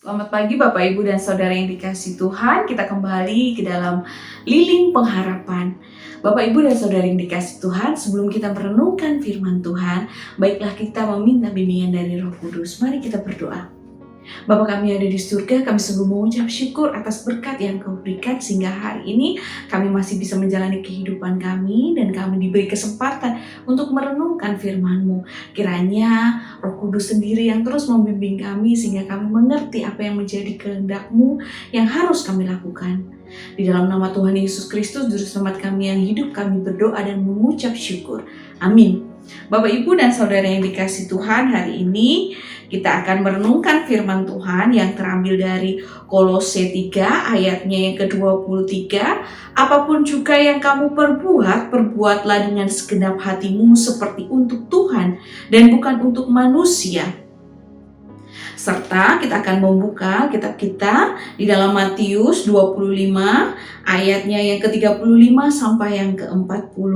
Selamat pagi Bapak Ibu dan Saudara yang dikasihi Tuhan. Kita kembali ke dalam Lilin Pengharapan. Bapak Ibu dan Saudara yang dikasihi Tuhan, sebelum kita merenungkan firman Tuhan, baiklah kita meminta bimbingan dari Roh Kudus. Mari kita berdoa. Bapa kami yang ada di surga, kami sungguh mengucap syukur atas berkat yang Kau berikan sehingga hari ini kami masih bisa menjalani kehidupan kami dan kami diberi kesempatan untuk merenungkan firman-Mu. Kiranya Roh Kudus sendiri yang terus membimbing kami sehingga kami mengerti apa yang menjadi kehendak-Mu yang harus kami lakukan. Di dalam nama Tuhan Yesus Kristus, Juru Selamat kami yang hidup, kami berdoa dan mengucap syukur. Amin. Bapak, Ibu, dan Saudara yang dikasihi Tuhan, hari ini kita akan merenungkan firman Tuhan yang terambil dari Kolose 3 ayatnya yang ke-23. Apapun juga yang kamu perbuat, perbuatlah dengan segenap hatimu seperti untuk Tuhan dan bukan untuk manusia. Serta kita akan membuka kitab kita di dalam Matius 25 ayatnya yang ke-35 sampai yang ke-40.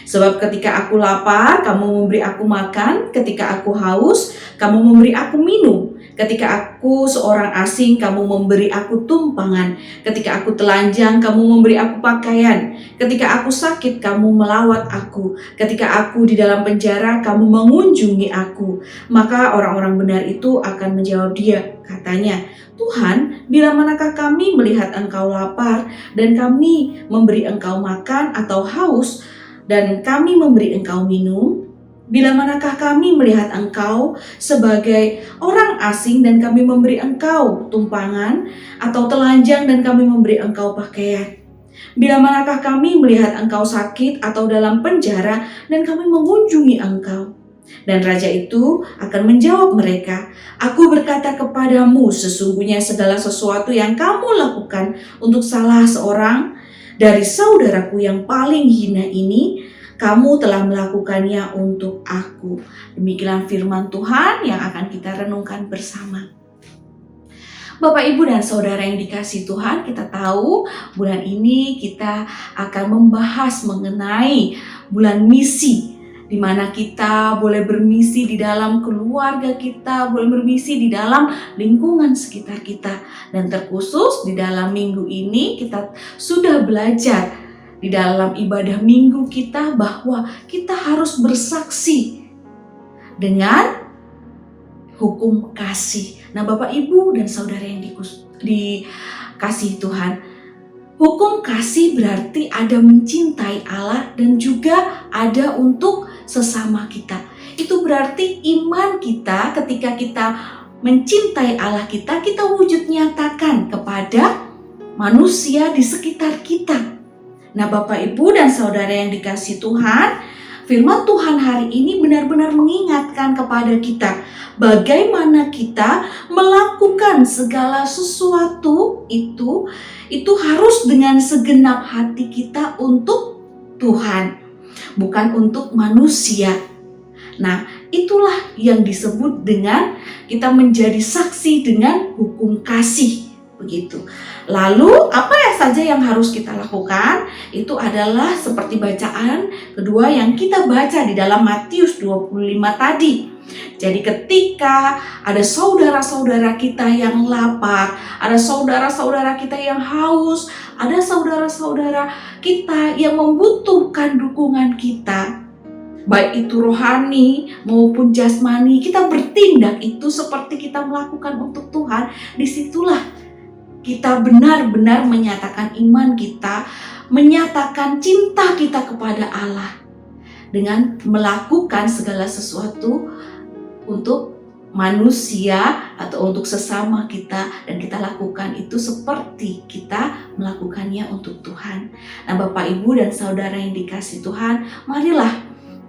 Sebab ketika aku lapar, kamu memberi aku makan, ketika aku haus, kamu memberi aku minum. Ketika aku seorang asing, kamu memberi aku tumpangan. Ketika aku telanjang, kamu memberi aku pakaian. Ketika aku sakit, kamu melawat aku. Ketika aku di dalam penjara, kamu mengunjungi aku. Maka orang-orang benar itu akan menjawab dia, katanya, Tuhan, bila manakah kami melihat engkau lapar dan kami memberi engkau makan atau haus dan kami memberi engkau minum? Bila manakah kami melihat engkau sebagai orang asing dan kami memberi engkau tumpangan atau telanjang dan kami memberi engkau pakaian? Bila manakah kami melihat engkau sakit atau dalam penjara dan kami mengunjungi engkau? Dan raja itu akan menjawab mereka, Aku berkata kepadamu, sesungguhnya segala sesuatu yang kamu lakukan untuk salah seorang dari saudaraku yang paling hina ini, kamu telah melakukannya untuk aku. Demikian firman Tuhan yang akan kita renungkan bersama. Bapak, Ibu, dan Saudara yang dikasihi Tuhan, kita tahu bulan ini kita akan membahas mengenai bulan misi, di mana kita boleh bermisi di dalam keluarga kita, boleh bermisi di dalam lingkungan sekitar kita. Dan terkhusus di dalam minggu ini kita sudah belajar di dalam ibadah minggu kita bahwa kita harus bersaksi dengan hukum kasih. Nah, Bapak, Ibu, dan Saudara yang dikasihi Tuhan, hukum kasih berarti ada mencintai Allah dan juga ada untuk sesama kita. Itu berarti iman kita ketika kita mencintai Allah kita wujud nyatakan kepada manusia di sekitar kita. Nah, Bapak, Ibu, dan Saudara yang dikasihi Tuhan, firman Tuhan hari ini benar-benar mengingatkan kepada kita bagaimana kita melakukan segala sesuatu itu harus dengan segenap hati kita untuk Tuhan, bukan untuk manusia. Nah, itulah yang disebut dengan kita menjadi saksi dengan hukum kasih. Begitu. Lalu apa saja yang harus kita lakukan? Itu adalah seperti bacaan kedua yang kita baca di dalam Matius 25 tadi. Jadi ketika ada saudara-saudara kita yang lapar, ada saudara-saudara kita yang haus, ada saudara-saudara kita yang membutuhkan dukungan kita, baik itu rohani maupun jasmani, kita bertindak itu seperti kita melakukan untuk Tuhan. Disitulah kita benar-benar menyatakan iman kita, menyatakan cinta kita kepada Allah dengan melakukan segala sesuatu untuk manusia atau untuk sesama kita, dan kita lakukan itu seperti kita melakukannya untuk Tuhan. Nah, Bapak, Ibu, dan Saudara yang dikasihi Tuhan, marilah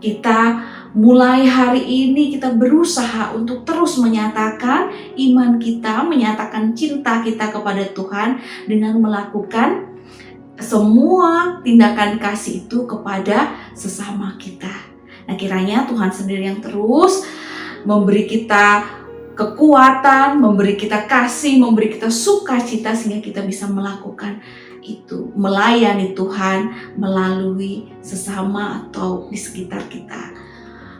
kita mulai hari ini kita berusaha untuk terus menyatakan iman kita, menyatakan cinta kita kepada Tuhan dengan melakukan semua tindakan kasih itu kepada sesama kita. Nah, kiranya Tuhan sendiri yang terus memberi kita kekuatan, memberi kita kasih, memberi kita sukacita sehingga kita bisa melakukan itu, melayani Tuhan melalui sesama atau di sekitar kita.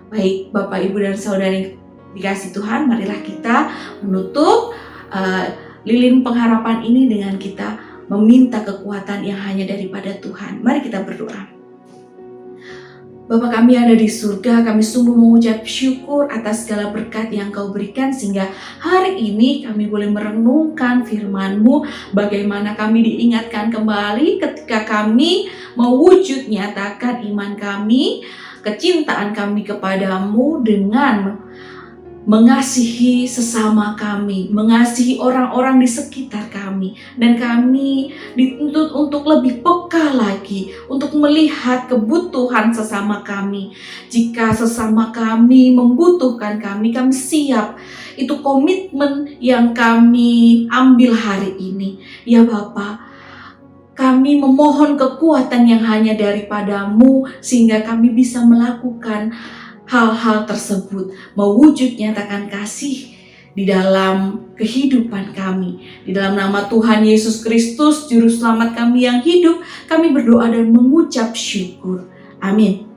Baik, Bapak, Ibu, dan Saudara yang dikasihi Tuhan, marilah kita menutup lilin pengharapan ini dengan kita meminta kekuatan yang hanya daripada Tuhan. Mari kita berdoa. Bapa kami ada di surga, kami sungguh mengucap syukur atas segala berkat yang Kau berikan sehingga hari ini kami boleh merenungkan firman-Mu, bagaimana kami diingatkan kembali ketika kami mewujud nyatakan iman kami, kecintaan kami kepadamu dengan mengasihi sesama kami, mengasihi orang-orang di sekitar kami, dan kami dituntut untuk lebih peka lagi, untuk melihat kebutuhan sesama kami. Jika sesama kami membutuhkan kami siap. Itu komitmen yang kami ambil hari ini. Ya Bapa, kami memohon kekuatan yang hanya daripadamu sehingga kami bisa melakukan hal-hal tersebut, mewujud nyatakan kasih di dalam kehidupan kami. Di dalam nama Tuhan Yesus Kristus, Juru Selamat kami yang hidup, kami berdoa dan mengucap syukur. Amin.